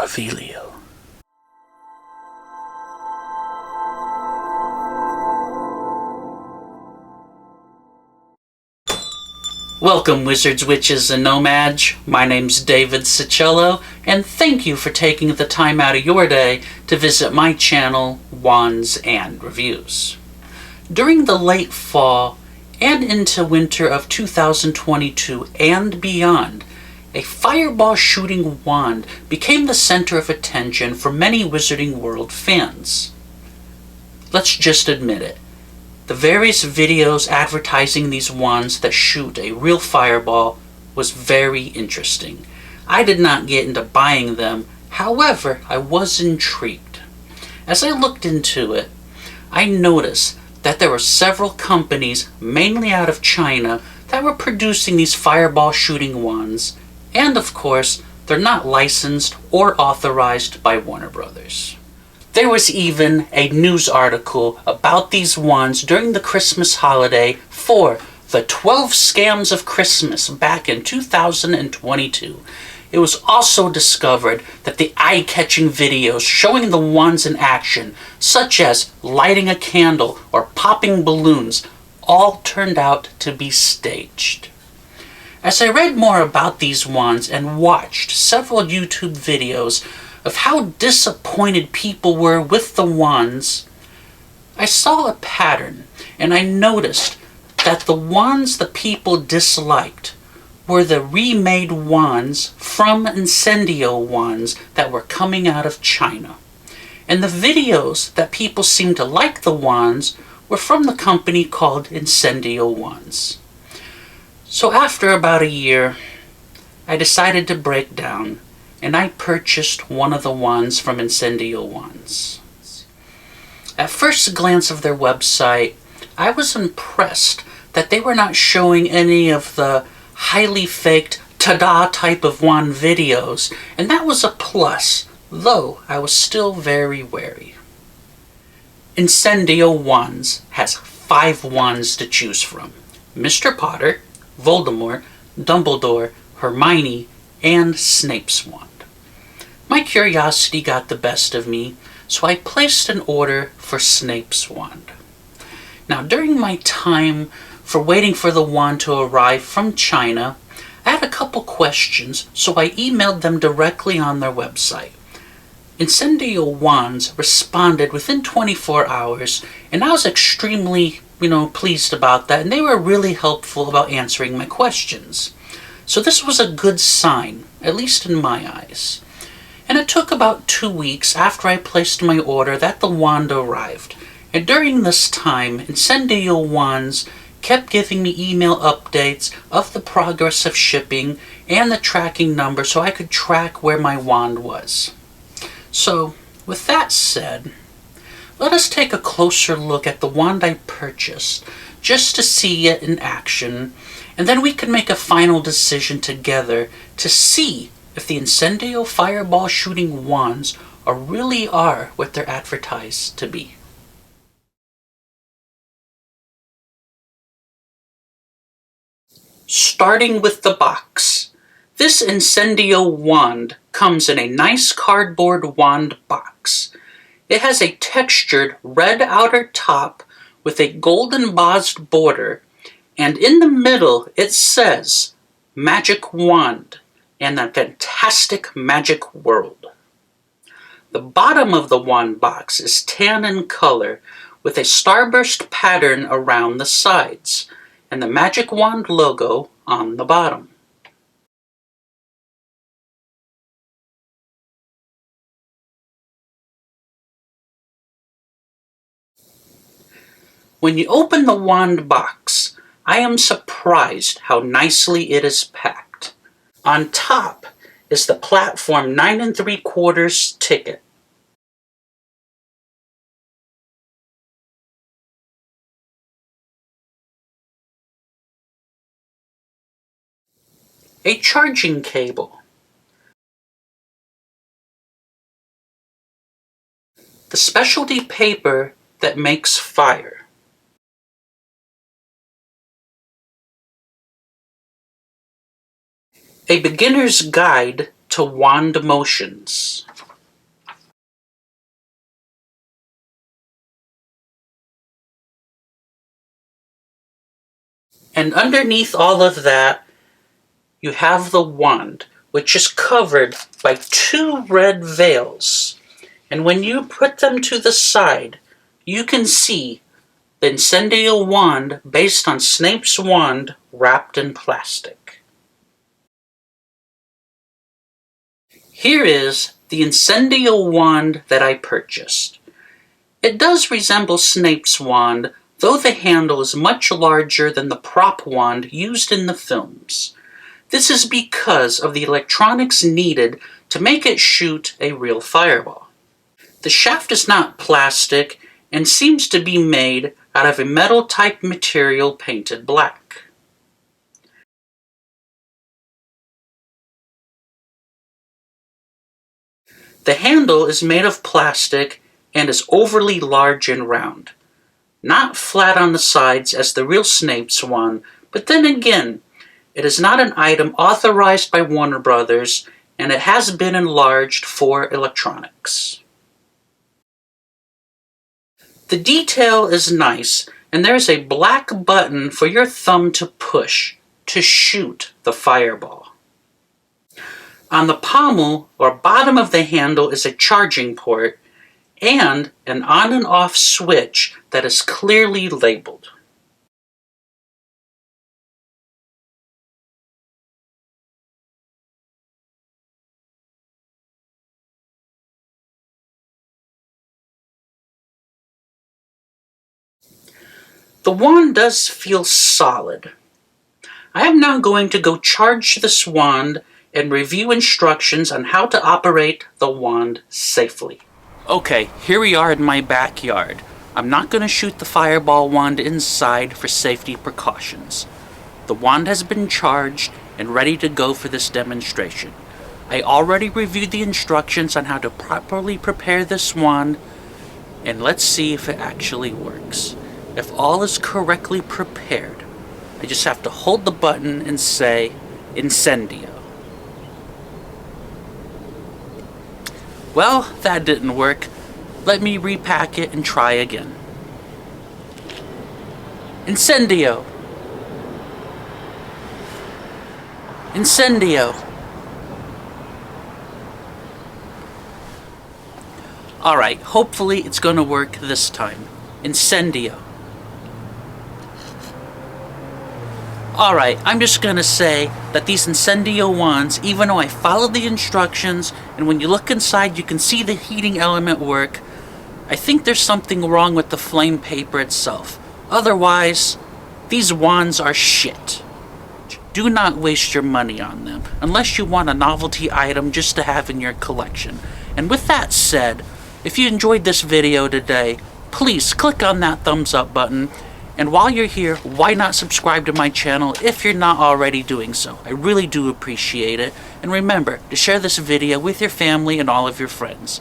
Avilio. Welcome, wizards, witches, and nomads. My name's David Cicello, and thank you for taking the time out of your day to visit my channel, Wands and Reviews. During the late fall and into winter of 2022 and beyond, a fireball shooting wand became the center of attention for many Wizarding World fans. Let's just admit it. The various videos advertising these wands that shoot a real fireball was very interesting. I did not get into buying them, however, I was intrigued. As I looked into it, I noticed that there were several companies, mainly out of China, that were producing these fireball shooting wands, and of course, they're not licensed or authorized by Warner Brothers. There was even a news article about these wands during the Christmas holiday for the 12 Scams of Christmas back in 2022. It was also discovered that the eye-catching videos showing the wands in action, such as lighting a candle or popping balloons, all turned out to be staged. As I read more about these wands and watched several YouTube videos of how disappointed people were with the wands, I saw a pattern, and I noticed that the wands the people disliked were the remade wands from Incendio wands that were coming out of China. And the videos that people seemed to like the wands were from the company called Incendio Wands. So after about a year, I decided to break down, and I purchased one of the wands from Incendio Wands. At first glance of their website, I was impressed that they were not showing any of the highly faked ta-da type of wand videos, and that was a plus, though I was still very wary. Incendio Wands has 5 wands to choose from: Mr. Potter, Voldemort, Dumbledore, Hermione, and Snape's wand. My curiosity got the best of me, so I placed an order for Snape's wand. Now, during my time for waiting for the wand to arrive from China, I had a couple questions, so I emailed them directly on their website. Incendio Wands responded within 24 hours, and I was extremely, pleased about that, and they were really helpful about answering my questions. So this was a good sign, at least in my eyes. And it took about 2 weeks after I placed my order that the wand arrived. And during this time, Incendio Wands kept giving me email updates of the progress of shipping and the tracking number so I could track where my wand was. So, with that said, let us take a closer look at the wand I purchased, just to see it in action, and then we can make a final decision together to see if the Incendio fireball shooting wands really are what they're advertised to be. Starting with the box. This Incendio wand comes in a nice cardboard wand box. It has a textured red outer top with a gold embossed border, and in the middle it says Magic Wand and a fantastic magic world. The bottom of the wand box is tan in color with a starburst pattern around the sides and the Magic Wand logo on the bottom. When you open the wand box, I am surprised how nicely it is packed. On top is the platform 9 3/4 ticket. A charging cable. The specialty paper that makes fire. A beginner's guide to wand motions. And underneath all of that, you have the wand, which is covered by 2 red veils. And when you put them to the side, you can see the Incendio wand based on Snape's wand wrapped in plastic. Here is the Incendio wand that I purchased. It does resemble Snape's wand, though the handle is much larger than the prop wand used in the films. This is because of the electronics needed to make it shoot a real fireball. The shaft is not plastic and seems to be made out of a metal-type material painted black. The handle is made of plastic and is overly large and round. Not flat on the sides as the real Snape's one, but then again, it is not an item authorized by Warner Brothers, and it has been enlarged for electronics. The detail is nice, and there's a black button for your thumb to push to shoot the fireball. On the pommel or bottom of the handle is a charging port and an on and off switch that is clearly labeled. The wand does feel solid. I am now going to go charge this wand and review instructions on how to operate the wand safely. Okay, here we are in my backyard. I'm not going to shoot the fireball wand inside for safety precautions. The wand has been charged and ready to go for this demonstration. I already reviewed the instructions on how to properly prepare this wand, and let's see if it actually works. If all is correctly prepared, I just have to hold the button and say, Incendio. Well, that didn't work. Let me repack it and try again. Incendio. Incendio. Alright, hopefully it's gonna work this time. Incendio. Alright, I'm just gonna say that these Incendio wands, even though I followed the instructions, and when you look inside you can see the heating element work, I think there's something wrong with the flame paper itself. Otherwise, these wands are shit. Do not waste your money on them, unless you want a novelty item just to have in your collection. And with that said, if you enjoyed this video today, please click on that thumbs up button. And while you're here, why not subscribe to my channel if you're not already doing so? I really do appreciate it. And remember to share this video with your family and all of your friends.